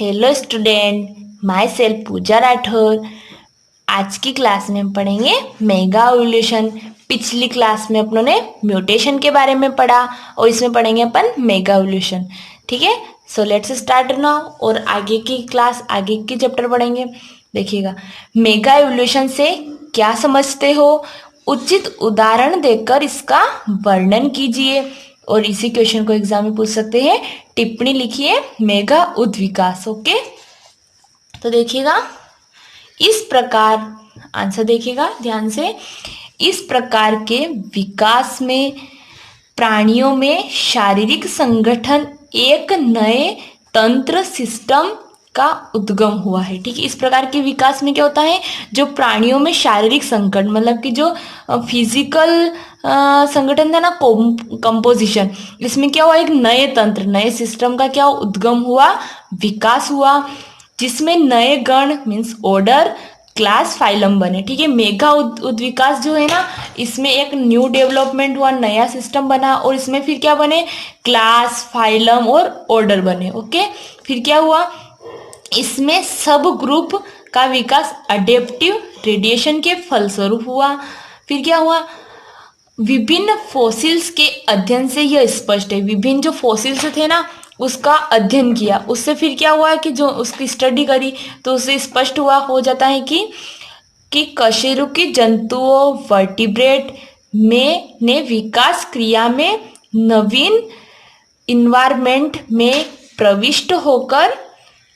Hello student, my self पूजा राठौर। आज की class में हम पढ़ेंगे मेगा एवोल्यूशन। पिछली क्लास में अपनों ने म्यूटेशन के बारे में पढ़ा और इसमें पढ़ेंगे अपन मेगा एवोल्यूशन। ठीक है, सो लेट्स स्टार्ट नाउ। और आगे की क्लास, आगे की चैप्टर पढ़ेंगे। देखिएगा, मेगा एवोल्यूशन से क्या समझते हो, उचित उदाहरण देकर इसका वर्णन कीजिए। और इसी क्वेश्चन को एग्जाम में पूछ सकते हैं। टिप्पणी लिखिए मेगा उद्विकास। ओके, तो देखिएगा, इस प्रकार आंसर देखिएगा ध्यान से। इस प्रकार के विकास में प्राणियों में शारीरिक संगठन एक नए तंत्र सिस्टम का उद्गम हुआ है। ठीक है, इस प्रकार के विकास में क्या होता है, जो प्राणियों में शारीरिक संगठन मतलब कि जो फिजिकल संगठन था ना, कंपोजिशन, इसमें क्या हुआ, एक नए तंत्र, नए सिस्टम का क्या उद्गम हुआ, विकास हुआ, जिसमें नए गण मीन्स ऑर्डर, क्लास, फाइलम बने। ठीक है, मेगा उद्विकास जो है ना, इसमें एक न्यू डेवलपमेंट हुआ, नया सिस्टम बना और इसमें फिर क्या बने, क्लास, फाइलम और ऑर्डर बने। ओके, फिर क्या हुआ, इसमें सब ग्रुप का विकास अडेप्टिव रेडिएशन के फलस्वरूप हुआ। फिर क्या हुआ, विभिन्न फॉसिल्स के अध्ययन से यह स्पष्ट है। विभिन्न जो फॉसिल्स थे ना, उसका अध्ययन किया, उससे फिर क्या हुआ कि जो उसकी स्टडी करी तो उससे स्पष्ट हुआ, हो जाता है कि कशेरुकी जंतुओं वर्टिब्रेट में ने विकास क्रिया में नवीन इन्वायरमेंट में प्रविष्ट होकर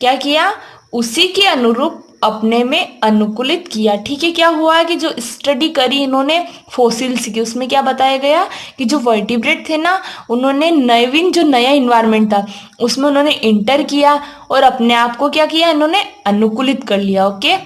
क्या किया, उसी के अनुरूप अपने में अनुकूलित किया। ठीक है, क्या हुआ कि जो स्टडी करी इन्होंने फॉसिल्स की, उसमें क्या बताया गया कि जो वर्टिब्रेट थे ना, उन्होंने नवीन जो नया इन्वायरमेंट था उसमें उन्होंने इंटर किया और अपने आप को क्या किया, इन्होंने अनुकूलित कर लिया। ओके,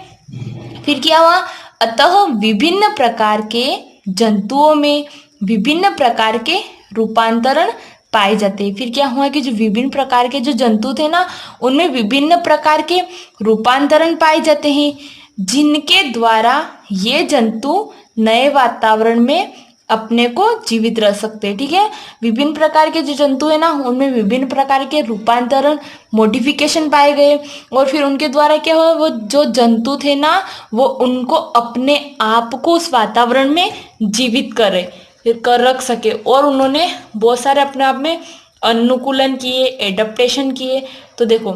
फिर क्या हुआ, अतः विभिन्न प्रकार के जंतुओं में विभिन्न प्रकार के रूपांतरण पाए जाते हैं। फिर क्या हुआ कि जो विभिन्न प्रकार के जो जंतु थे ना, उनमें विभिन्न प्रकार के रूपांतरण पाए जाते हैं, जिनके द्वारा ये जंतु नए वातावरण में अपने को जीवित रह सकते हैं। ठीक है, विभिन्न प्रकार के जो जंतु है ना, उनमें विभिन्न प्रकार के रूपांतरण, मॉडिफिकेशन पाए गए और फिर उनके द्वारा क्या हुआ, वो जो जंतु थे ना, वो उनको अपने आप को उस वातावरण में जीवित कर रख सके और उन्होंने बहुत सारे अपने आप में अनुकूलन किए, एडेप्टेशन किए। तो देखो,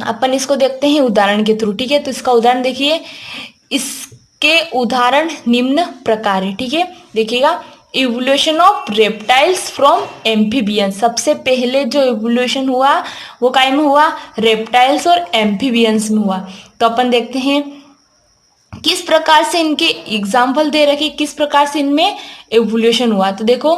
अपन इसको देखते हैं उदाहरण के थ्रू। ठीक है, तो इसका उदाहरण देखिए, इसके उदाहरण निम्न प्रकार है। ठीक है, देखिएगा, evolution of reptiles from amphibians. सबसे पहले जो इवोल्यूशन हुआ वो काय में हुआ, रेप्टाइल्स और एम्फीबियंस में हुआ। तो अपन देखते हैं किस प्रकार से इनके एग्जाम्पल दे रखे, किस प्रकार से इनमें एवोल्यूशन हुआ। तो देखो,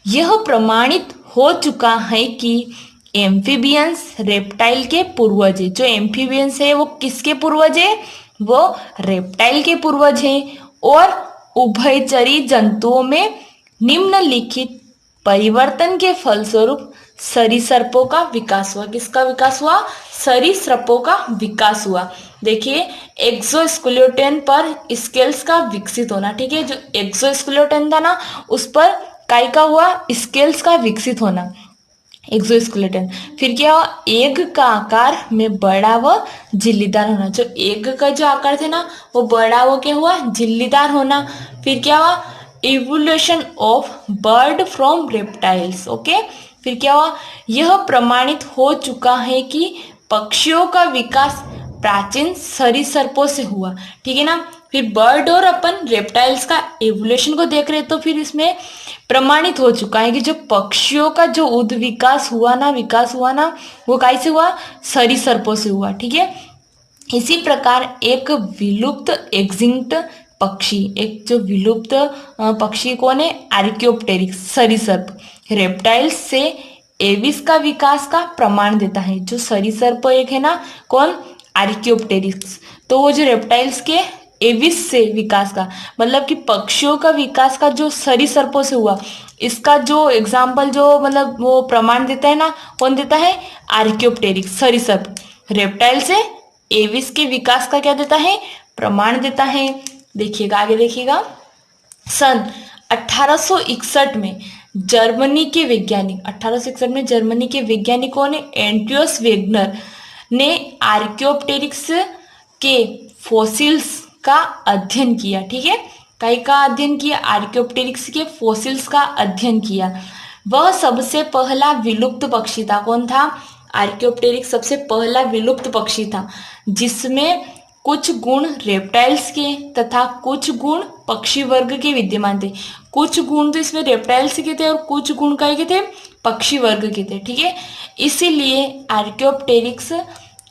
यह प्रमाणित हो चुका है कि एम्फीबियंस रेप्टाइल के पूर्वज है। जो एम्फीबियंस है वो किसके पूर्वज है, वो रेप्टाइल के पूर्वज हैं। और उभयचरी जंतुओं में निम्नलिखित परिवर्तन के फलस्वरूप सरीसृपों का विकास हुआ। किसका विकास हुआ, सरीसृपों का विकास हुआ। देखिए, एक्सोस्केलेटन पर स्केल्स का विकसित होना। ठीक है, जो एक्सोस्केलेटन था ना, उस पर काय का हुआ, स्केल्स का विकसित होना, एक्सोस्केलेटन। फिर क्या हुआ, एग का आकार में बड़ा व झिल्लीदार होना। जो एग का जो आकार थे ना, वो बड़ा वो क्या हुआ, झिल्लीदार होना। फिर क्या हुआ, evolution of bird from reptiles. Okay, फिर क्या हुआ, यह प्रमाणित हो चुका है कि पक्षियों का विकास प्राचीन सरीसृपों से हुआ। ठीक है ना। फिर बर्ड और अपन रेप्टाइल्स का एवोल्यूशन को देख रहे हैं, तो फिर इसमें प्रमाणित हो चुका है कि जो पक्षियों का जो विकास हुआ ना, वो कैसे हुआ, सरीसृपों से हुआ। ठीक है, इसी प्रकार एक विलुप्त एक्सिंक्ट पक्षी, एक जो विलुप्त पक्षी कौन है, आर्कियोप्टेरिक्स सरीसृप, रेप्टाइल्स से एविस का विकास का प्रमाण देता है। जो सरीसृप एक है ना, कौन, आर्कियोप्टेरिक्स। तो वो जो रेप्टाइल्स के एविस से विकास का मतलब कि पक्षियों का विकास का जो सरीसृपों से हुआ, इसका जो एग्जाम्पल जो मतलब वो प्रमाण देता है ना, कौन देता है, आर्कियोप्टेरिक्स सरीसृप। रेप्टाइल से एविस के विकास का क्या देता है, प्रमाण देता है। देखिएगा, आगे देखिएगा, सन 1861 में जर्मनी के वैज्ञानिक, 1861 में जर्मनी के वैज्ञानिकों ने एंड्रियस वेगनर ने आर्कियोप्टेरिक्स के फॉसिल्स का अध्ययन किया। ठीक है, कई का अध्ययन किया? आर्कियोप्टेरिक्स के फॉसिल्स का अध्ययन किया। वह सबसे पहला विलुप्त पक्षी था। कौन था? आर्कियोप्टेरिक्स सबसे पहला विलुप्त पक्षी था जिसमें कुछ गुण रेप्टाइल्स के तथा कुछ गुण पक्षी वर्ग के विद्यमान थे। कुछ गुण तो इसमें रेप्टाइल्स के थे और कुछ गुण के थे? पक्षी वर्ग के थे। ठीक है, इसीलिए आर्कियोप्टेरिक्स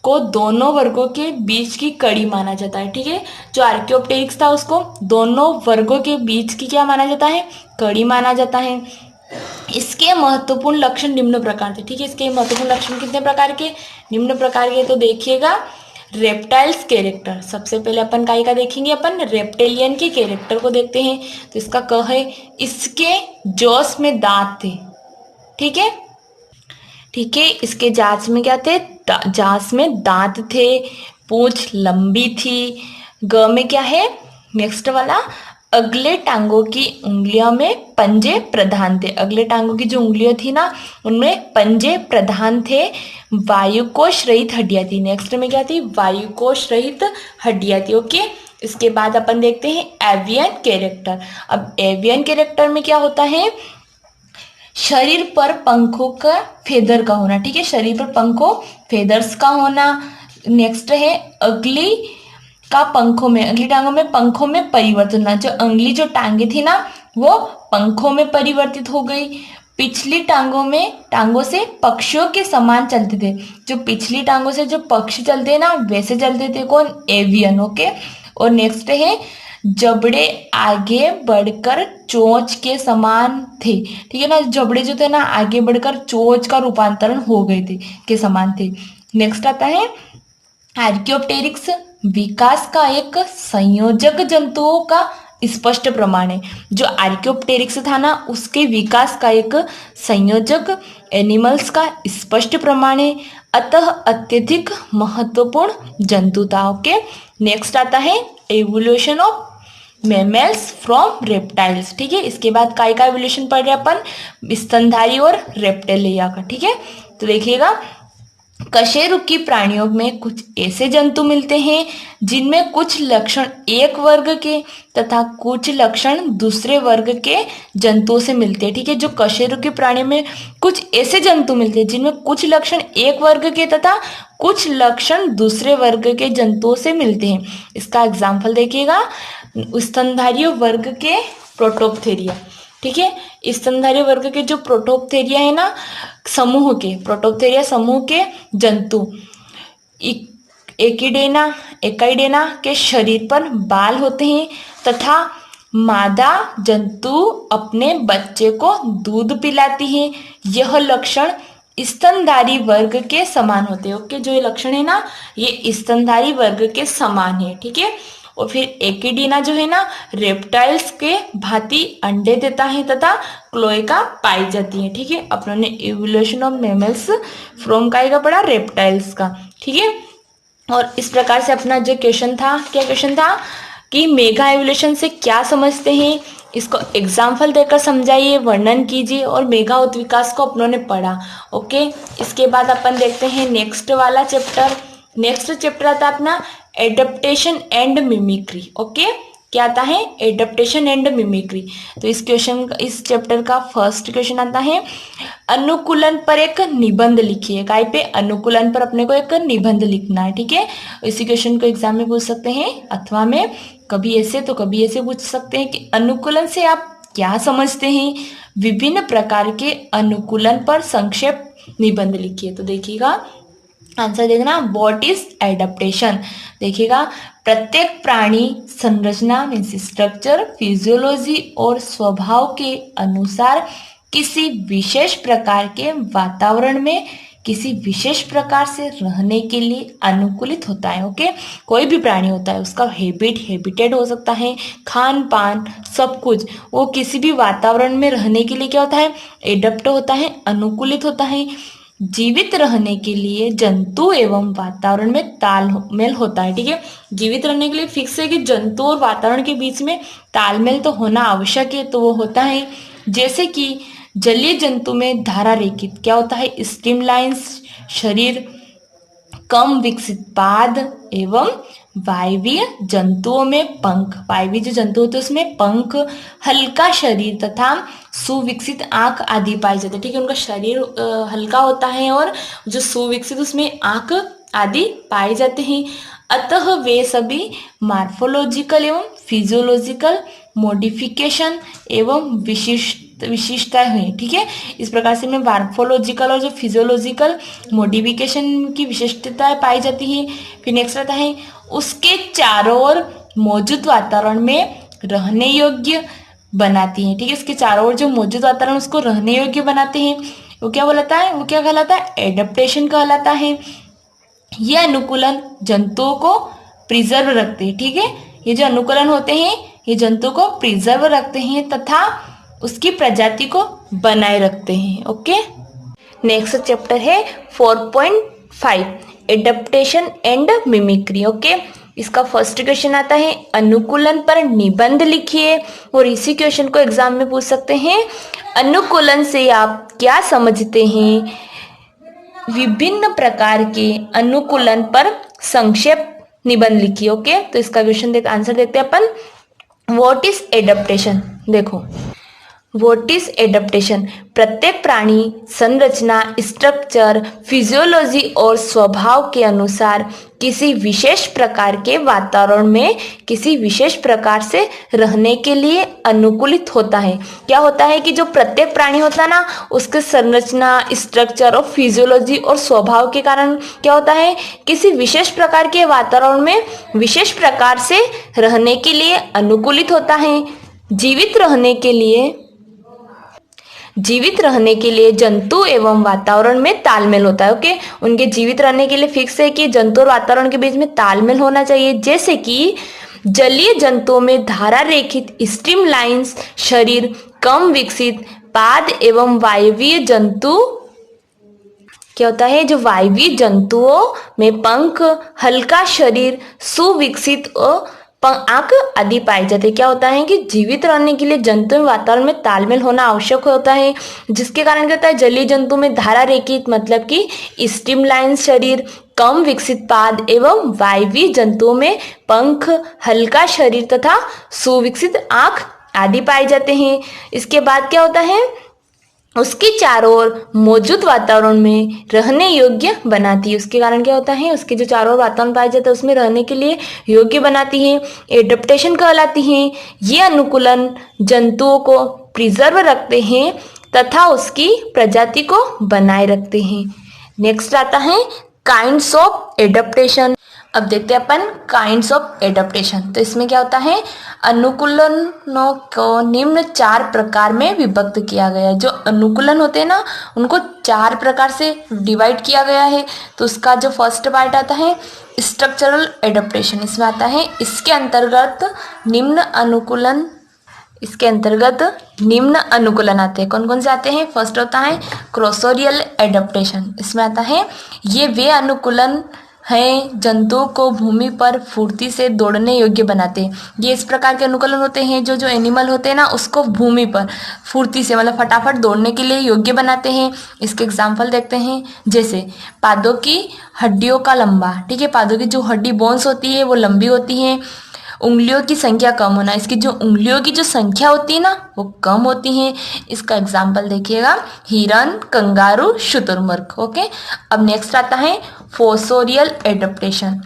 को दोनों वर्गों के बीच की कड़ी माना जाता है। ठीक है, जो आर्कियोप्टेरिक्स था उसको दोनों वर्गों के बीच की क्या माना जाता है? कड़ी माना जाता है। इसके महत्वपूर्ण लक्षण निम्न प्रकार थे। ठीक है, इसके महत्वपूर्ण लक्षण कितने प्रकार के? निम्न प्रकार के। तो देखिएगा, रेप्टाइल्स कैरेक्टर, सबसे पहले अपन का देखेंगे, अपन रेप्टेलियन के कैरेक्टर को देखते हैं। तो इसका क है, इसके जॉस में दांत थे। ठीक है, ठीक है, इसके जांच में क्या थे? जांच में दांत थे, पूंछ लंबी थी। ग में क्या है? नेक्स्ट वाला, अगले टांगों की उंगलियों में पंजे प्रधान थे। अगले टांगों की जो उंगलियां थी ना, उनमें पंजे प्रधान थे। वायुकोश रहित हड्डियां थी। नेक्स्ट में क्या थी? वायुकोश रहित हड्डियां थी। ओके, इसके बाद अपन देखते हैं एवियन कैरेक्टर। अब एवियन कैरेक्टर में क्या होता है? शरीर पर पंखों का फेदर का होना। ठीक है, शरीर पर पंखों फेदर्स का होना। नेक्स्ट है अगली का पंखों में, अगली टांगों में पंखों में परिवर्तन होना। जो अगली जो टांगे थी ना, वो पंखों में परिवर्तित हो गई। पिछली टांगों से पक्षियों के समान चलते थे। जो पिछली टांगों से जो पक्षी चलते हैं ना, वैसे चलते थे। कौन? एवियन। ओके, और नेक्स्ट है जबड़े आगे बढ़कर चोंच के समान थे। ठीक है ना, जबड़े जो थे ना, आगे बढ़कर चोंच का रूपांतरण हो गए थे, के समान थे। नेक्स्ट आता है आर्कियोप्टेरिक्स विकास का एक संयोजक जंतुओं का स्पष्ट प्रमाण है। जो आर्कियोप्टेरिक्स था ना, उसके विकास का एक संयोजक एनिमल्स का स्पष्ट प्रमाण है, अतः अत्यधिक महत्वपूर्ण जंतु था। ओके, नेक्स्ट आता है evolution of mammals from reptiles. ठीक है, इसके बाद काय का एवोल्यूशन पढ़ रहे अपन? स्तनधारी और रेप्टेलिया का। ठीक है, तो देखिएगा, कशेरुकी प्राणियों में कुछ ऐसे जंतु मिलते हैं जिनमें कुछ लक्षण एक वर्ग के तथा कुछ लक्षण दूसरे वर्ग के जंतुओं से मिलते हैं। ठीक है, जो कशेरुकी प्राणी में कुछ ऐसे जंतु मिलते हैं जिनमें कुछ लक्षण एक वर्ग के तथा कुछ लक्षण दूसरे वर्ग के जंतुओं से मिलते हैं। इसका एग्जाम्पल देखिएगा, स्तनधारी वर्ग के प्रोटोप्थेरिया। ठीक है, स्तनधारी वर्ग के जो प्रोटोप्थेरिया है ना, प्रोटोप्थेरिया समूह के जंतु एकाइडेना के शरीर पर बाल होते हैं तथा मादा जंतु अपने बच्चे को दूध पिलाती है। यह लक्षण स्तनधारी वर्ग के समान होते हैं। ओके, जो ये लक्षण है ना, ये स्तनधारी वर्ग के समान है। ठीक है, और फिर एकिडीना जो है ना, रेप्टाइल्स के भांति अंडे देता है तथा क्लोएका पाई जाती है। ठीक है, अपनों ने इवोल्यूशन ऑफ मैमल्स फ्रॉम का पढ़ा? रेप्टाइल्स का। ठीक है, और इस प्रकार से अपना जो क्वेश्चन था, क्या क्वेश्चन था कि मेगा एवोल्यूशन से क्या समझते हैं, इसको एग्जाम्पल देकर समझाइए, वर्णन कीजिए, और मेगा उत्विकास को अपनों ने पढ़ा। ओके, इसके बाद अपन देखते हैं नेक्स्ट वाला चैप्टर। नेक्स्ट चैप्टर आता है अपना एडेप्टेशन एंड मिमिक्री। ओके, क्या आता है? Adaptation and mimicry. तो इस चैप्टर का फर्स्ट क्वेश्चन आता है, अनुकूलन पर एक निबंध लिखिए। काय पे? अनुकूलन पर अपने को एक निबंध लिखना है। ठीक है, इसी क्वेश्चन को एग्जाम में पूछ सकते हैं, अथवा में कभी ऐसे तो कभी ऐसे पूछ सकते हैं कि अनुकूलन से आप क्या समझते हैं। विभिन्न प्रकार के अनुकूलन पर संक्षेप निबंध लिखिए। तो देखिएगा, आंसर देखना, व्हाट इज एडेप्टेशन। देखिएगा, प्रत्येक प्राणी संरचना मीन्स स्ट्रक्चर, फिजियोलॉजी और स्वभाव के अनुसार किसी विशेष प्रकार के वातावरण में किसी विशेष प्रकार से रहने के लिए अनुकूलित होता है। ओके, कोई भी प्राणी होता है, उसका हैबिटेट हो सकता है, खान पान सब कुछ, वो किसी भी वातावरण में रहने के लिए क्या होता है? एडप्ट होता है, अनुकूलित होता है। जीवित रहने के लिए जंतु एवं वातावरण में तालमेल होता है। ठीक है, जीवित रहने के लिए फिक्स है कि जंतु और वातावरण के बीच में तालमेल तो होना आवश्यक है, तो वो होता है। जैसे कि जलीय जंतु में धारा रेखित क्या होता है? स्ट्रीमलाइंस शरीर, कम विकसित पाद एवं वायवीय जंतुओं में पंख, वायवीय जो जंतु होते हैं उसमें पंख, हल्का शरीर तथा सुविकसित आंख आदि पाए जाते हैं। ठीक है, उनका शरीर हल्का होता है और जो सुविकसित उसमें आंख आदि पाए जाते हैं। अतः वे सभी मार्फोलॉजिकल एवं फिजियोलॉजिकल मॉडिफिकेशन एवं विशिष्टताएं हुई। ठीक है, इस प्रकार से में मार्फोलॉजिकल और जो फिजियोलॉजिकल मॉडिफिकेशन की विशिष्टताएं पाई जाती है। फिर नेक्स्ट आता है उसके चारों ओर मौजूद वातावरण में रहने योग्य बनाती हैं। ठीक है, इसके चारों ओर जो मौजूद वातावरण उसको रहने योग्य बनाते हैं। वो क्या बोलता है, वो क्या कहलाता है, एडेप्टेशन कहलाता है। ये अनुकूलन जंतुओं को प्रिजर्व रखते हैं। ठीक है, ये जो अनुकूलन होते हैं ये जंतु को प्रिजर्व रखते हैं तथा उसकी प्रजाति को बनाए रखते हैं। ओके, नेक्स्ट चैप्टर है 4.5 एडेप्टेशन एंड मिमिक्री। ओके, इसका फर्स्ट क्वेश्चन आता है अनुकूलन पर निबंध लिखिए, और इसी क्वेश्चन को एग्जाम में पूछ सकते हैं। अनुकूलन से आप क्या समझते हैं? विभिन्न प्रकार के अनुकूलन पर संक्षेप निबंध लिखिए। ओके, तो इसका क्वेश्चन आंसर देखते हैं अपन। What is adaptation? देखो, व्हाट इज एडेप्टेशन? प्रत्येक प्राणी संरचना, स्ट्रक्चर, फिजियोलॉजी और स्वभाव के अनुसार किसी विशेष प्रकार के वातावरण में किसी विशेष प्रकार से रहने के लिए अनुकूलित होता है। क्या होता है कि जो प्रत्येक प्राणी होता है ना, उसके संरचना, स्ट्रक्चर और फिजियोलॉजी और स्वभाव के कारण क्या होता है, किसी विशेष प्रकार के वातावरण में विशेष प्रकार से रहने के लिए अनुकूलित होता है। जीवित रहने के लिए जंतु एवं वातावरण में तालमेल होता है। ओके, उनके जीवित रहने के लिए फिक्स है कि जंतु और वातावरण के बीच में तालमेल होना चाहिए। जैसे कि जलीय जंतुओं में धारा रेखित स्ट्रीमलाइंस शरीर, कम विकसित पाद एवं वायवीय जंतु क्या होता है, जो वायवीय जंतुओं में पंख, हल्का शरीर, सुविकसित आंख आदि पाए जाते हैं। क्या होता है कि जीवित रहने के लिए जंतु में वातावरण में तालमेल होना आवश्यक होता है, जिसके कारण क्या होता है, जलीय जंतु में धारा रेखित मतलब कि स्ट्रीमलाइन शरीर, कम विकसित पाद एवं वायवीय जंतुओं में पंख, हल्का शरीर तथा सुविकसित आंख आदि पाए जाते हैं। इसके बाद क्या होता है, उसके चारों ओर मौजूद वातावरण में रहने योग्य बनाती है। उसके कारण क्या होता है, उसके जो चारों ओर वातावरण पाया जाता है उसमें रहने के लिए योग्य बनाती है, एडेप्टेशन कहलाती है। ये अनुकूलन जंतुओं को प्रिजर्व रखते हैं तथा उसकी प्रजाति को बनाए रखते हैं। नेक्स्ट आता है काइंड्स ऑफ एडेप्टेशन। अब देखते हैं अपन काइंड्स ऑफ एडेप्टेशन। तो इसमें क्या होता है, अनुकूलनों को निम्न 4 प्रकार में विभक्त किया गया है। जो अनुकूलन होते हैं ना, उनको 4 प्रकार से डिवाइड किया गया है। तो उसका जो फर्स्ट पार्ट आता है स्ट्रक्चरल एडेप्टेशन, इसमें आता है इसके अंतर्गत निम्न अनुकूलन आते हैं। कौन कौन से आते हैं? फर्स्ट होता है क्रॉसोरियल एडेप्टेशन, इसमें आता है ये वे अनुकूलन हैं जंतुओं को भूमि पर फुर्ती से दौड़ने योग्य बनाते हैं। ये इस प्रकार के अनुकूलन होते हैं जो एनिमल होते हैं ना, उसको भूमि पर फुर्ती से मतलब फटाफट दौड़ने के लिए योग्य बनाते हैं। इसके एग्जाम्पल देखते हैं, जैसे पादों की हड्डियों का लंबा। ठीक है, पादों की जो हड्डी बोन्स होती है वो लंबी होती है। उंगलियों की संख्या कम होना, इसकी जो उंगलियों की जो संख्या होती है ना वो कम होती है। इसका एग्जाम्पल देखिएगा, हिरन, कंगारू, शुतुरमुर्ग। ओके, अब नेक्स्ट आता है फोसोरियल एडेप्टेशन।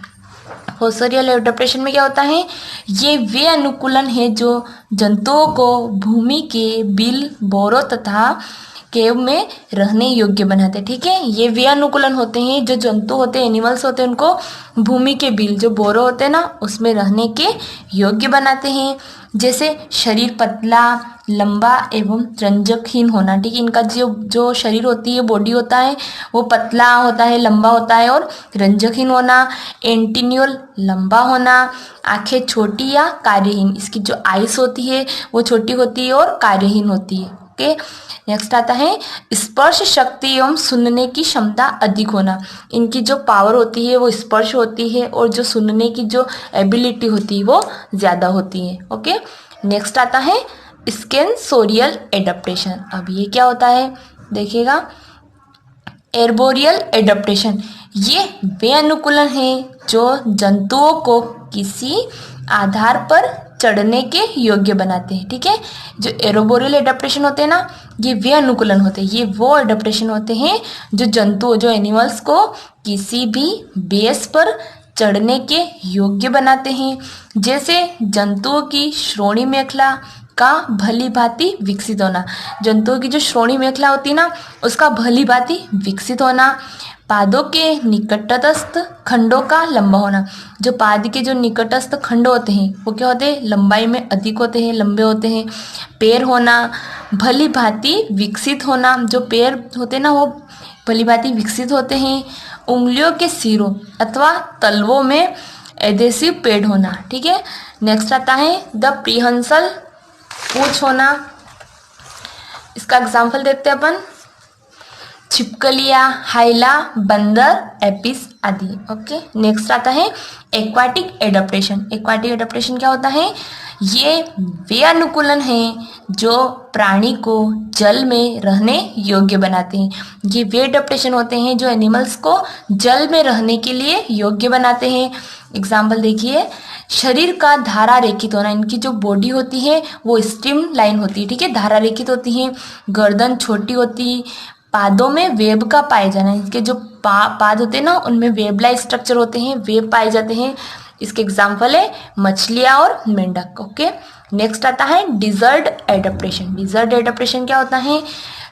फोसोरियल एडेप्टेशन में क्या होता है, ये वे अनुकूलन है जो जंतुओं को भूमि के बिल, बोरों तथा केव में रहने योग्य बनाते हैं। ठीक है, ये वे अनुकूलन होते हैं जो जंतु होते हैं, एनिमल्स होते हैं, उनको भूमि के बिल जो बोरो होते हैं ना उसमें रहने के योग्य बनाते हैं। जैसे शरीर पतला, लंबा एवं रंजकहीन होना। ठीक है, इनका जो शरीर होती है, बॉडी होता है, वो पतला होता है, लंबा होता है और रंजकहीन होना। एंटीन्यूल लंबा होना। आंखें छोटी या कार्यहीन, इसकी जो आइस होती है वो छोटी होती है और कार्यहीन होती है। ओके, नेक्स्ट आता है स्पर्श शक्ति एवं सुनने की क्षमता अधिक होना। इनकी जो पावर होती है वो स्पर्श होती है और जो सुनने की जो एबिलिटी होती है वो ज्यादा होती है। ओके, नेक्स्ट आता है सेंसोरियल एडेप्टेशन। अब ये क्या होता है देखिएगा, एर्बोरियल एडेप्टेशन। ये वे अनुकूलन हैं जो जंतुओं को किसी आधार पर चढ़ने के योग्य बनाते हैं। ठीक है, जो एरोबोरियल एडेप्टेशन होते हैं ना, ये वे अनुकूलन होते हैं, ये वो एडेप्टेशन होते हैं जो जंतुओं, जो एनिमल्स को किसी भी बेस पर चढ़ने के योग्य बनाते हैं। जैसे जंतुओं की श्रोणि मेखला का भली भांति विकसित होना, जंतुओं की जो श्रोणि मेखला होती है ना, उसका भली भांति विकसित होना। पादों के निकटस्थ खंडों का लंबा होना, जो पाद के जो निकटस्थ खंड होते हैं वो क्या होते हैं, लंबाई में अधिक होते हैं, लंबे होते हैं। पैर होना, भली भांति विकसित होना, जो पैर होते हैं ना वो भली भांति विकसित होते हैं। उंगलियों के सिरों अथवा तलवों में एडेसिव पैड होना। ठीक है, नेक्स्ट आता है द प्रीहंसल पूंछ होना। इसका एग्जाम्पल देखते हैं अपन, छिपकलियाँ, हाइला, बंदर, एपिस आदि। ओके, नेक्स्ट आता है एक्वाटिक एडेप्टेशन। एक्वाटिक एडेप्टेशन क्या होता है, ये वे अनुकूलन हैं जो प्राणी को जल में रहने योग्य बनाते हैं। ये वे एडेप्टेशन होते हैं जो एनिमल्स को जल में रहने के लिए योग्य बनाते हैं। एग्जाम्पल देखिए, शरीर का धारा रेखित होना, इनकी जो बॉडी होती है वो स्ट्रीम लाइन होती है। ठीक है, धारा रेखित होती है। गर्दन छोटी होती, पादों में वेब का पाए जाना, इनके जो पाद होते हैं ना उनमें वेब लाइक स्ट्रक्चर होते हैं, वेब पाए जाते हैं। इसके एग्जाम्पल है मछलियाँ और मेंढक। ओके, नेक्स्ट आता है डिजर्ट एडेप्टेशन। डिजर्ट एडेप्टेशन क्या होता है,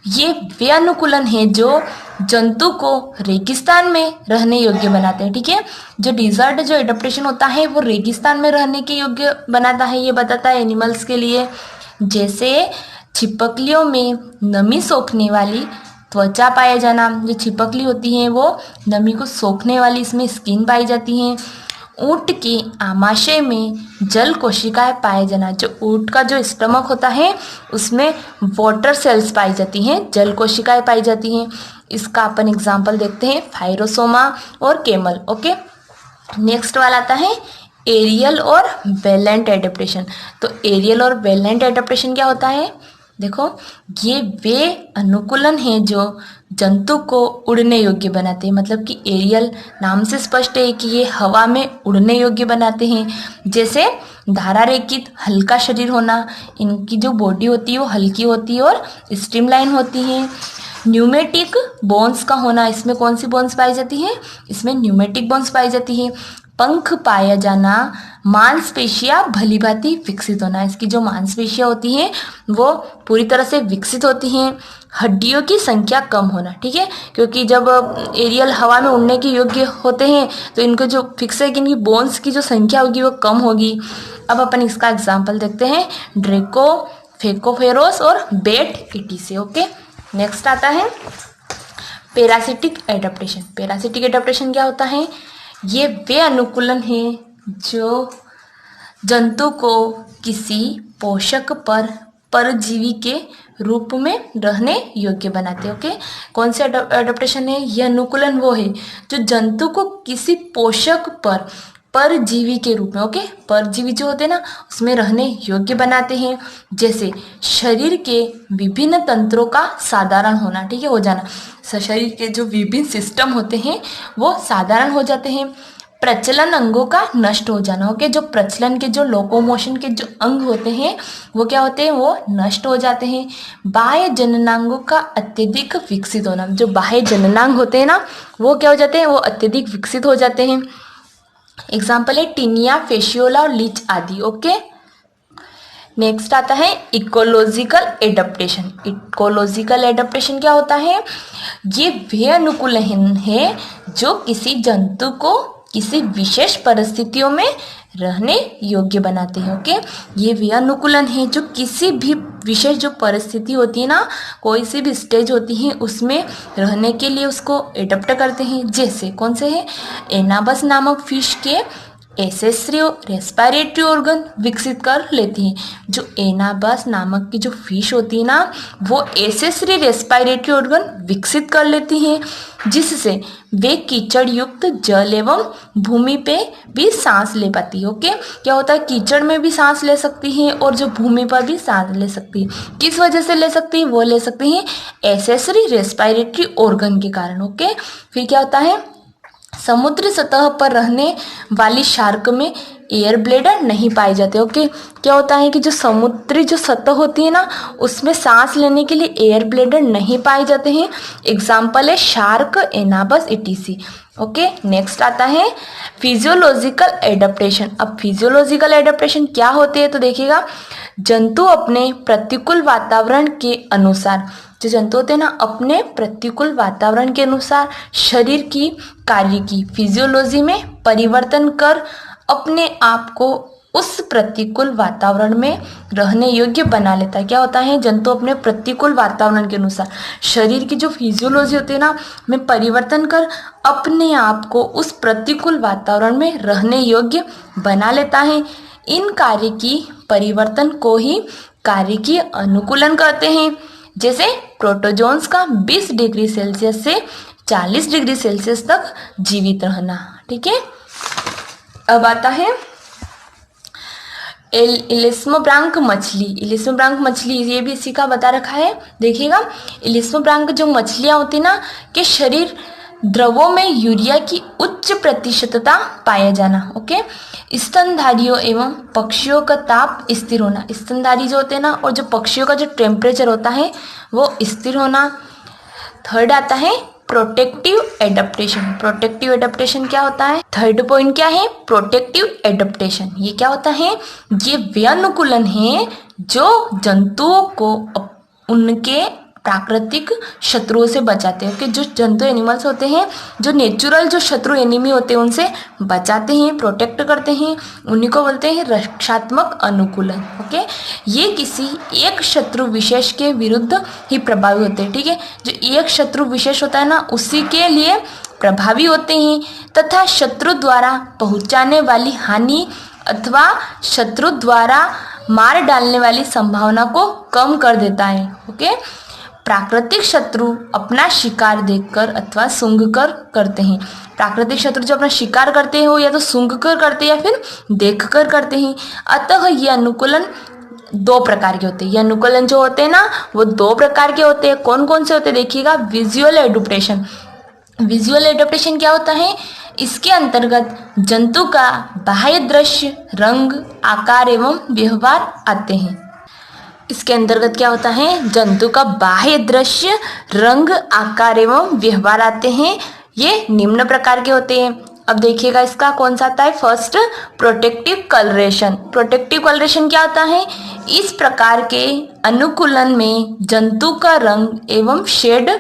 ये वे अनुकूलन है जो जंतु को रेगिस्तान में रहने योग्य बनाते हैं। ठीक है, जो डिजर्ट जो एडेप्टेशन होता है वो रेगिस्तान में रहने के योग्य बनाता है, ये बताता है एनिमल्स के लिए। जैसे छिपकलियों में नमी सोखने वाली त्वचा पाया जाना, जो छिपकली होती है वो नमी को सोखने वाली इसमें स्किन पाई जाती है। ऊँट के आमाशय में जल कोशिकाएं पाए जाना, जो ऊँट का जो स्टमक होता है उसमें वाटर सेल्स पाई जाती हैं, जल कोशिकाएं पाई जाती हैं। इसका अपन एग्जांपल देखते हैं, फाइरोसोमा और केमल। ओके, नेक्स्ट वाला आता है एरियल और वेलेंट एडेप्टेशन। तो एरियल और वेलेंट एडेप्टेशन क्या होता है, देखो ये वे अनुकूलन हैं जो जंतु को उड़ने योग्य बनाते हैं। मतलब कि एरियल नाम से स्पष्ट है कि ये हवा में उड़ने योग्य बनाते हैं। जैसे धारा रेखित हल्का शरीर होना, इनकी जो बॉडी होती है वो हल्की होती है और स्ट्रीमलाइन होती है। न्यूमेटिक बोन्स का होना, इसमें कौन सी बोन्स पाई जाती है, इसमें न्यूमेटिक बोन्स पाई जाती है। पंख पाया जाना, मांसपेशियां भली भांति विकसित होना, इसकी जो मांसपेशियां होती हैं वो पूरी तरह से विकसित होती हैं। हड्डियों की संख्या कम होना, ठीक है, क्योंकि जब एरियल हवा में उड़ने के योग्य होते हैं तो इनको जो फिक्स है कि इनकी बोन्स की जो संख्या होगी वो कम होगी। अब अपन इसका एग्जाम्पल देखते हैं, ड्रेको, फेकोफेरोस और बेट इटी से। ओके, नेक्स्ट आता है पैरासिटिक एडेप्टेशन। पैरासिटिक एडेप्टेशन क्या होता है, ये वे अनुकूलन है जो जंतु को किसी पोषक पर परजीवी के रूप में रहने योग्य बनाते हैं। ओके, कौन से एडेप्टेशन है, ये अनुकूलन वो है जो जंतु को किसी पोषक पर परजीवी के रूप में, ओके, परजीवी जो होते हैं ना उसमें रहने योग्य बनाते हैं। जैसे शरीर के विभिन्न तंत्रों का साधारण होना, ठीक है, हो जाना, शरीर के जो विभिन्न सिस्टम होते हैं वो साधारण हो जाते हैं। प्रचलन अंगों का नष्ट हो जाना, ओके, जो प्रचलन के जो लोकोमोशन के जो अंग होते हैं वो क्या होते हैं, वो नष्ट हो जाते हैं। बाह्य जननांगों का अत्यधिक विकसित होना, जो बाह्य जननांग होते हैं ना वो क्या हो जाते हैं, वो अत्यधिक विकसित हो जाते हैं। एग्जाम्पल है टिनिया, फेशियोला और लीच आदि। ओके, नेक्स्ट आता है इकोलॉजिकल एडेप्टेशन। इकोलॉजिकल एडेप्टेशन क्या होता है, ये वे अनुकूलन है जो किसी जंतु को किसी विशेष परिस्थितियों में रहने योग्य बनाते हैं। ओके, ये वे अनुकूलन है जो किसी भी विशेष जो परिस्थिति होती है ना, कोई सी भी स्टेज होती है उसमें रहने के लिए उसको एडप्ट करते हैं। जैसे कौन से है, एनाबस नामक फिश के एसेसरी रेस्पिरेटरी ऑर्गन विकसित कर लेती हैं। जो एनाबस नामक की जो फिश होती है ना वो एसेसरी रेस्पिरेटरी ऑर्गन विकसित कर लेती हैं, जिससे वे कीचड़ युक्त जल एवं भूमि पे भी सांस ले पाती है। ओके, क्या होता है, कीचड़ में भी सांस ले सकती हैं और जो भूमि पर भी सांस ले सकती है। किस वजह से ले सकती है, वो ले सकती हैं एसेसरी रेस्पिरेटरी ऑर्गन के कारण। ओके, फिर क्या होता है, समुद्र सतह पर रहने वाली शार्क में एयर ब्लैडर नहीं पाए जाते। ओके, क्या होता है कि जो समुद्री जो सतह होती है ना, उसमें सांस लेने के लिए एयर ब्लैडर नहीं पाए जाते हैं। एग्जाम्पल है शार्क, एनाबस, इटीसी। ओके, नेक्स्ट आता है फिजियोलॉजिकल एडेप्टेशन। अब फिजियोलॉजिकल एडेप्टेशन क्या होते हैं तो देखिएगा, जंतु अपने प्रतिकूल वातावरण के अनुसार, जो जंतु होते हैं ना, अपने प्रतिकूल वातावरण के अनुसार शरीर की कार्य की फिजियोलॉजी में परिवर्तन कर अपने आप को उस प्रतिकूल वातावरण में रहने योग्य बना लेता है। क्या होता है, जंतु अपने प्रतिकूल वातावरण के अनुसार शरीर की जो फिजियोलॉजी होती है ना, में परिवर्तन कर अपने आप को उस प्रतिकूल वातावरण में रहने योग्य बना लेता है। इन कार्य की परिवर्तन को ही कार्य की अनुकूलन कहते हैं। जैसे प्रोटोजोन्स का 20 डिग्री सेल्सियस से 40 डिग्री सेल्सियस तक जीवित रहना। ठीक है, अब आता है इलिस्मोब्रांक मछली। इलिस्मोब्रांक मछली, ये भी इसी का बता रखा है। देखिएगा, इलिस्मोब्रांक जो मछलियां होती ना, के शरीर द्रवों में यूरिया की उच्च प्रतिशतता पाया जाना। ओके, स्तनधारियों एवं पक्षियों का ताप स्थिर होना। स्तनधारी जो होते हैं ना, और जो पक्षियों का जो टेम्परेचर होता है वो स्थिर होना। थर्ड आता है प्रोटेक्टिव एडेप्टेशन। प्रोटेक्टिव एडेप्टेशन क्या होता है? थर्ड पॉइंट क्या है? Protective adaptation. ये क्या होता है? ये वे अनुकूलन है जो जंतुओं को उनके प्राकृतिक शत्रुओं से बचाते हैं। कि जो जंतु एनिमल्स होते हैं, जो नेचुरल जो शत्रु एनिमी होते हैं, उनसे बचाते हैं, प्रोटेक्ट करते हैं, उन्हीं को बोलते हैं रक्षात्मक अनुकूलन। ओके, ये किसी एक शत्रु विशेष के विरुद्ध ही प्रभावी होते हैं। ठीक है, जो एक शत्रु विशेष होता है ना, उसी के लिए प्रभावी होते हैं तथा शत्रु द्वारा पहुंचाने वाली हानि अथवा शत्रु द्वारा मार डालने वाली संभावना को कम कर देता है। ओके, प्राकृतिक शत्रु अपना शिकार देखकर अथवा सूंघकर करते हैं। प्राकृतिक शत्रु जो अपना शिकार करते हो या तो सूंघकर करते हैं या फिर देखकर करते हैं। अतः ये अनुकूलन दो प्रकार के होते हैं। ये अनुकूलन जो होते हैं ना, वो दो प्रकार के होते हैं। कौन कौन से होते हैं देखिएगा। Visual adaptation. विजुअल एडेप्टेशन क्या होता है? इसके अंतर्गत जंतु का बाह्य दृश्य, रंग, आकार एवं व्यवहार आते हैं। इसके अंतर्गत क्या होता है? जंतु का बाह्य दृश्य, रंग, आकार एवं व्यवहार आते हैं। ये निम्न प्रकार के होते हैं। अब देखिएगा इसका कौन सा आता है। First, protective colouration. Protective colouration क्या होता है? इस प्रकार के अनुकूलन में जंतु का रंग एवं शेड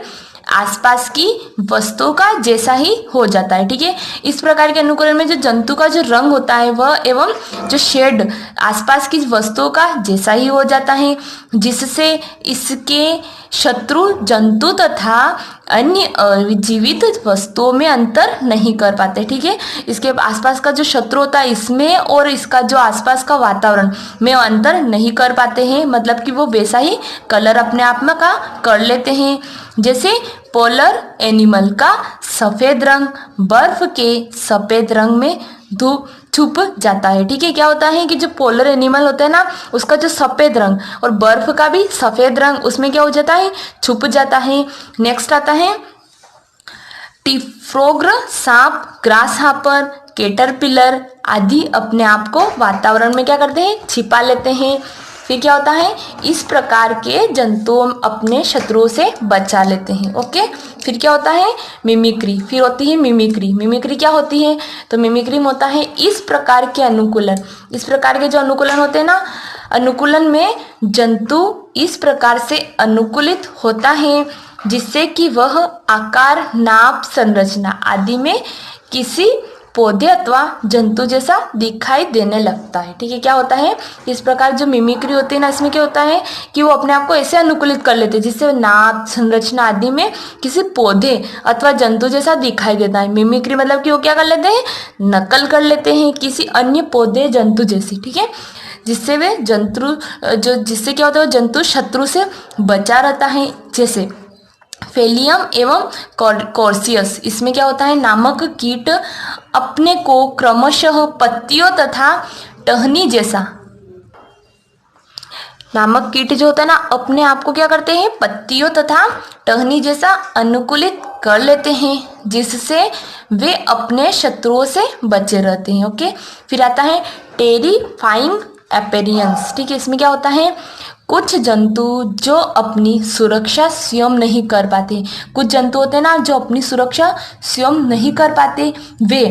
आसपास की वस्तुओं का जैसा ही हो जाता है। ठीक है, इस प्रकार के अनुकूलन में जो जंतु का जो रंग होता है वह एवं जो शेड आसपास की वस्तुओं का जैसा ही हो जाता है, जिससे इसके शत्रु जंतु तथा अन्य जीवित वस्तुओं में अंतर नहीं कर पाते। ठीक है, इसके आसपास का जो शत्रु होता है इसमें और इसका जो आसपास का वातावरण में अंतर नहीं कर पाते हैं। मतलब कि वो वैसा ही कलर अपने आप में का कर लेते हैं। जैसे पोलर एनिमल का सफेद रंग बर्फ के सफेद रंग में छुप जाता है। ठीक है, क्या होता है कि जो पोलर एनिमल होता है ना, उसका जो सफेद रंग और बर्फ का भी सफेद रंग उसमें क्या हो जाता है? छुप जाता है। नेक्स्ट आता है टिफ्रोग्र, सांप, ग्रास हापर, कैटरपिलर आदि अपने आप को वातावरण में क्या करते हैं? छिपा लेते हैं। फिर क्या होता है? इस प्रकार के जंतु अपने शत्रुओं से बचा लेते हैं। ओके, फिर क्या होता है? मिमिक्री। फिर होती है मिमिक्री। मिमिक्री क्या होती है? तो मिमिक्री में होता है इस प्रकार के अनुकूलन। इस प्रकार के जो अनुकूलन होते हैं ना, अनुकूलन में जंतु इस प्रकार से अनुकूलित होता है जिससे कि वह आकार, नाप, संरचना आदि में किसी पौधे अथवा जंतु जैसा दिखाई देने लगता है। ठीक है, क्या होता है? इस प्रकार जो मिमिक्री होती है ना, इसमें क्या होता है कि वो अपने आप को ऐसे अनुकूलित कर लेते हैं जिससे नाप, संरचना आदि में किसी पौधे अथवा जंतु जैसा दिखाई देता है। मिमिक्री मतलब कि वो क्या कर लेते हैं? नकल कर लेते हैं किसी अन्य पौधे, जंतु जैसी। ठीक है, जिससे वे जंतु जिससे क्या होता है? जंतु शत्रु से बचा रहता है। जैसे फेलियम एवं कॉर्सियस, इसमें क्या होता है? नामक कीट अपने को क्रमशः पत्तियों तथा टहनी जैसा नामक कीट जो होता है ना, अपने आप को क्या करते हैं, पत्तियों तथा टहनी जैसा अनुकूलित कर लेते हैं, जिससे वे अपने शत्रुओं से बचे रहते हैं। ओके, फिर आता है टेरिफाइंग अपीयरेंस। ठीक है, इसमें क्या होता है, कुछ जंतु जो अपनी सुरक्षा स्वयं नहीं कर पाते, कुछ जंतु होते हैं ना जो अपनी सुरक्षा स्वयं नहीं कर पाते, वे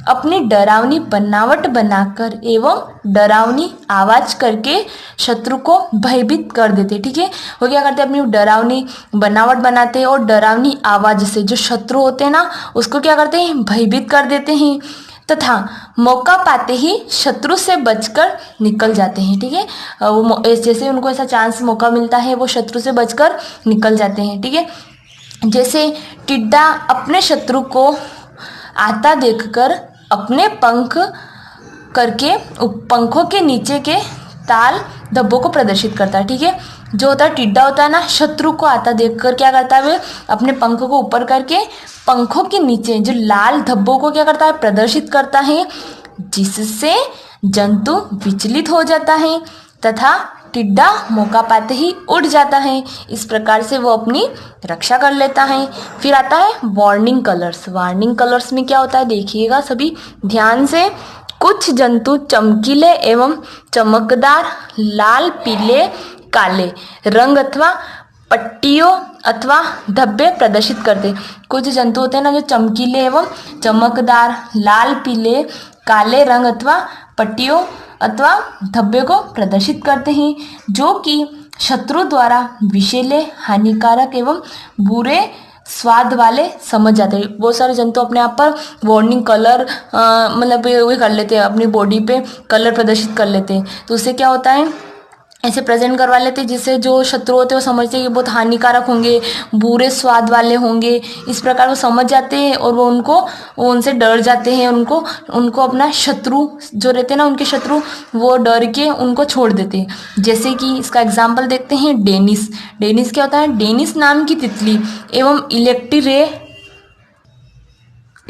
अपनी डरावनी बनावट बनाकर एवं डरावनी आवाज करके शत्रु को भयभीत कर देते। ठीक है, वो क्या करते हैं, अपनी डरावनी बनावट बनाते हैं और डरावनी आवाज से जो शत्रु होते हैं ना उसको क्या करते हैं, भयभीत कर देते हैं तथा मौका पाते ही शत्रु से बचकर निकल जाते हैं। ठीक है, वो जैसे उनको ऐसा चांस मौका मिलता है वो शत्रु से बचकर निकल जाते हैं। ठीक है, जैसे टिड्डा अपने शत्रु को आता देखकर अपने पंख करके पंखों के नीचे के ताल धब्बों को प्रदर्शित करता है। ठीक है, जो होता है टिड्डा होता है ना, शत्रु को आता देखकर क्या करता है, वे अपने पंखों को ऊपर करके पंखों के नीचे जो लाल धब्बों को क्या करता है, प्रदर्शित करता है, जिससे जंतु विचलित हो जाता है तथा टिड्डा मौका पाते ही उड़ जाता है। इस प्रकार से वो अपनी रक्षा कर लेता है। फिर आता है वार्निंग कलर्स। वार्निंग कलर्स में क्या होता है, देखिएगा सभी ध्यान से। कुछ जंतु चमकीले एवं चमकदार लाल, पीले, काले रंग अथवा पट्टियों अथवा धब्बे प्रदर्शित करते। कुछ जंतु होते हैं ना जो चमकीले एवं चमकदार लाल, पीले, काले रंग अथवा पट्टियों अथवा धब्बे को प्रदर्शित करते हैं, जो कि शत्रु द्वारा विषैले, हानिकारक एवं बुरे स्वाद वाले समझ जाते हैं। बहुत सारे जंतु अपने आप पर वार्निंग कलर मतलब वे कर लेते हैं, अपनी बॉडी पे कलर प्रदर्शित कर लेते हैं, तो उससे क्या होता है, ऐसे प्रेजेंट करवा लेते हैं जिससे जो शत्रु होते हैं वो समझते हैं कि बहुत हानिकारक होंगे, बुरे स्वाद वाले होंगे। इस प्रकार वो समझ जाते हैं और वो उनसे डर जाते हैं, उनको अपना शत्रु जो रहते हैं ना, उनके शत्रु वो डर के उनको छोड़ देते हैं। जैसे कि इसका एग्जाम्पल देखते हैं, डेनिस। डेनिस क्या होता है, डेनिस नाम की तितली एवं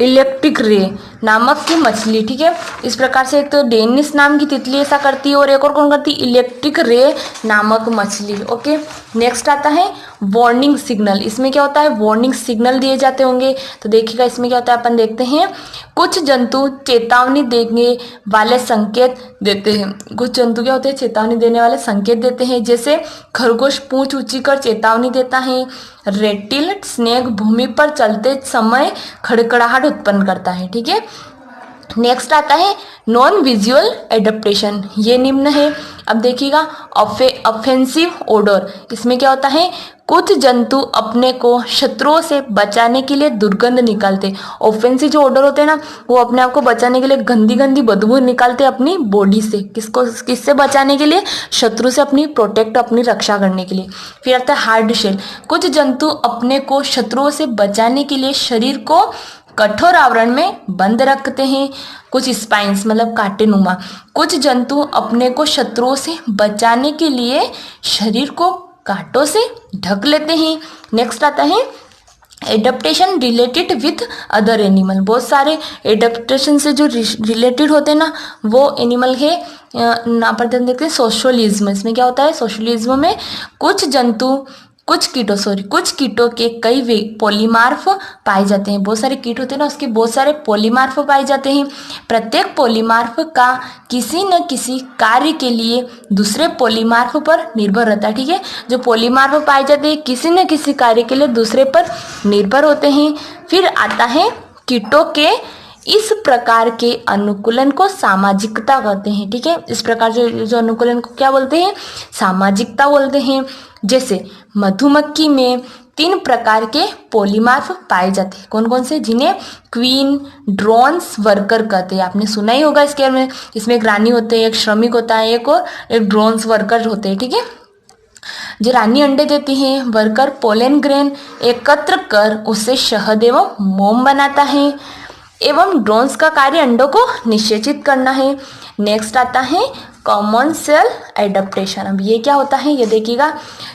इलेक्ट्रिक रे नामक की मछली। ठीक है, इस प्रकार से एक तो डेनिस नाम की तितली ऐसा करती है और एक और कौन करती है, इलेक्ट्रिक रे नामक मछली। ओके, नेक्स्ट आता है वार्निंग सिग्नल। इसमें क्या होता है, वार्निंग सिग्नल दिए जाते होंगे, तो देखिएगा इसमें क्या होता है, अपन देखते हैं। कुछ जंतु चेतावनी देने वाले संकेत देते हैं। कुछ जंतु क्या होते हैं, चेतावनी देने वाले संकेत देते हैं, जैसे खरगोश पूंछ ऊंची कर चेतावनी देता है, रेटिल स्नेक भूमि पर चलते समय खड़खड़ाहट उत्पन्न करता है। ठीक है, नेक्स्ट आता है नॉन विजुअल एडेप्टेशन। ये निम्न है। अब देखिएगा ऑफेंसिव ओडर। इसमें क्या होता है, कुछ जंतु अपने को शत्रुओं से बचाने के लिए दुर्गंध निकालते। ऑफेंसिव जो ओडर होते हैं ना, वो अपने आप को बचाने के लिए गंदी गंदी बदबू निकालते अपनी बॉडी से। किससे बचाने के लिए, शत्रु से अपनी रक्षा करने के लिए। फिर आता है हार्ड शेल। कुछ जंतु अपने को शत्रुओं से बचाने के लिए शरीर को कठोर आवरण में बंद रखते हैं, कुछ स्पाइंस मतलब कांटेनुमा। कुछ जंतु अपने को शत्रुओं से बचाने के लिए शरीर को कांटों से ढक लेते हैं। नेक्स्ट आता है adaptation related with other animal. बहुत सारे एडेप्टेशन से जो रिलेटेड होते हैं ना वो एनिमल है। यहाँ पर देखते हैं सोशलिज्म। इसमें क्या होता है, सोशलिज्म में कुछ कीटों के कई वे पॉलीमार्फ पाए जाते हैं। बहुत सारे कीट होते हैं ना, उसके बहुत सारे पॉलीमार्फ पाए जाते हैं। प्रत्येक पॉलीमार्फ का किसी न किसी कार्य के लिए दूसरे पॉलीमार्फ पर निर्भर रहता है। ठीक है, जो पॉलीमार्फ पाए जाते हैं किसी न किसी कार्य के लिए दूसरे पर निर्भर होते हैं। फिर आता है कीटों के इस प्रकार के अनुकूलन को सामाजिकता कहते हैं। ठीक है, इस प्रकार जो अनुकूलन को क्या बोलते हैं, सामाजिकता बोलते हैं। जैसे मधुमक्खी में 3 प्रकार के पॉलीमार्फ पाए जाते हैं। कौन कौन से, जिन्हें क्वीन, ड्रोन्स, वर्कर कहते हैं। आपने सुना ही होगा इसके में। इसमें एक रानी होते हैं, एक श्रमिक होता है, एक ड्रोन्स वर्कर होते हैं। ठीक है, जो रानी अंडे देती है, वर्कर पोलन ग्रेन एकत्र कर उससे शहद एवं मोम बनाता है एवं ड्रोन्स का कार्य अंडों को निषेचित करना है। नेक्स्ट आता है कॉमन सेल एडेप्टेशन। अब ये क्या होता है ये देखिएगा,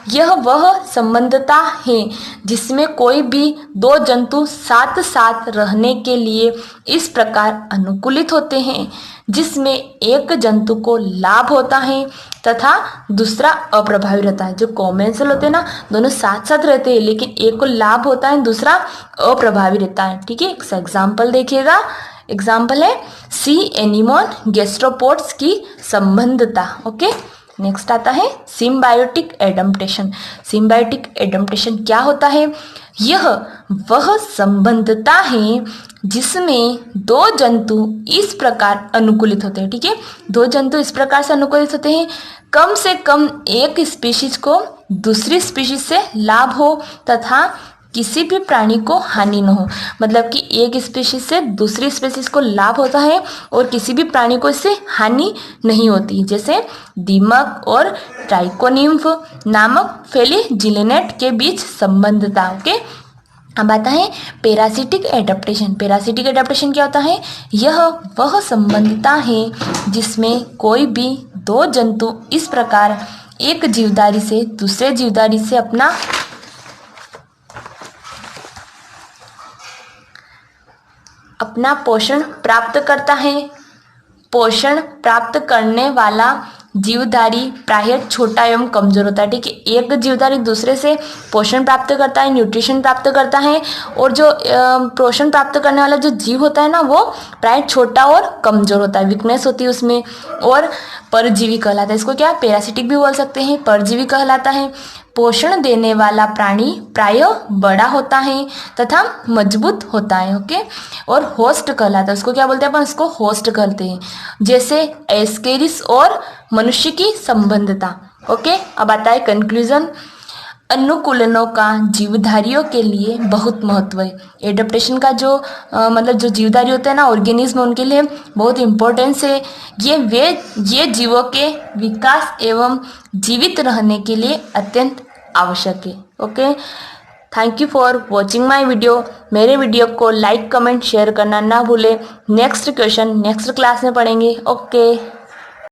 यह वह संबंधता है जिसमें कोई भी दो जंतु साथ साथ रहने के लिए इस प्रकार अनुकूलित होते हैं जिसमें एक जंतु को लाभ होता है तथा दूसरा अप्रभावी रहता है। जो कॉमन सेल होते हैं ना, दोनों साथ साथ रहते हैं लेकिन एक को लाभ होता है दूसरा अप्रभावी रहता है। ठीक है, एक एग्जाम्पल देखिएगा। एग्जाम्पल है सी एनिमोन गैस्ट्रोपोड्स की संबंधता। ओके, नेक्स्ट आता है सिम्बायोटिक एडम्पटेशन। सिम्बायोटिक एडम्पटेशन क्या होता है? यह वह संबंधता है जिसमें दो जंतु इस प्रकार अनुकूलित होते हैं। ठीक है, दो जंतु इस प्रकार से अनुकूलित होते हैं, कम से कम एक स्पीशीज को दूसरी स्पीशीज से लाभ हो तथा किसी भी प्राणी को हानि न हो। मतलब कि एक स्पीशीज से दूसरी स्पीशीज को लाभ होता है और किसी भी प्राणी को इससे हानि नहीं होती। जैसे दीमक और ट्राइकोनिम्फ नामक फ्लैजिलेनेट के बीच संबंधता। ओके, अब आता है पैरासिटिक एडेप्टेशन। पैरासिटिक एडेप्टेशन क्या होता है? यह वह संबंधता है जिसमें कोई भी दो जंतु इस प्रकार एक जीवधारी से दूसरे जीवधारी से अपना पोषण प्राप्त करता है। पोषण प्राप्त करने वाला जीवधारी प्रायः छोटा एवं कमजोर होता है। ठीक है, एक जीवधारी दूसरे से पोषण प्राप्त करता है, न्यूट्रिशन प्राप्त करता है, और जो पोषण प्राप्त करने वाला जो जीव होता है ना, वो प्रायः छोटा और कमजोर होता है, वीकनेस होती है उसमें, और परजीवी कहलाता है। इसको क्या पैरासिटिक भी बोल सकते हैं, परजीवी कहलाता है। पोषण देने वाला प्राणी प्रायः बड़ा होता है तथा मजबूत होता है। ओके, और होस्ट कहलाता है। उसको क्या बोलते हैं अपन? उसको होस्ट कहते हैं। जैसे एस्केरिस और मनुष्य की संबंधता। ओके, अब आता है कंक्लूजन। अनुकूलनों का जीवधारियों के लिए बहुत महत्व है। एडेप्टेशन का जो मतलब जो जीवधारी होते हैं ना, ऑर्गेनिज्म, उनके लिए बहुत इम्पोर्टेंस है। ये जीवों के विकास एवं जीवित रहने के लिए अत्यंत आवश्यक है। Okay, thank you for watching my video. मेरे वीडियो को लाइक कमेंट शेयर करना ना भूलें। नेक्स्ट क्वेश्चन नेक्स्ट क्लास में पढ़ेंगे। ओके।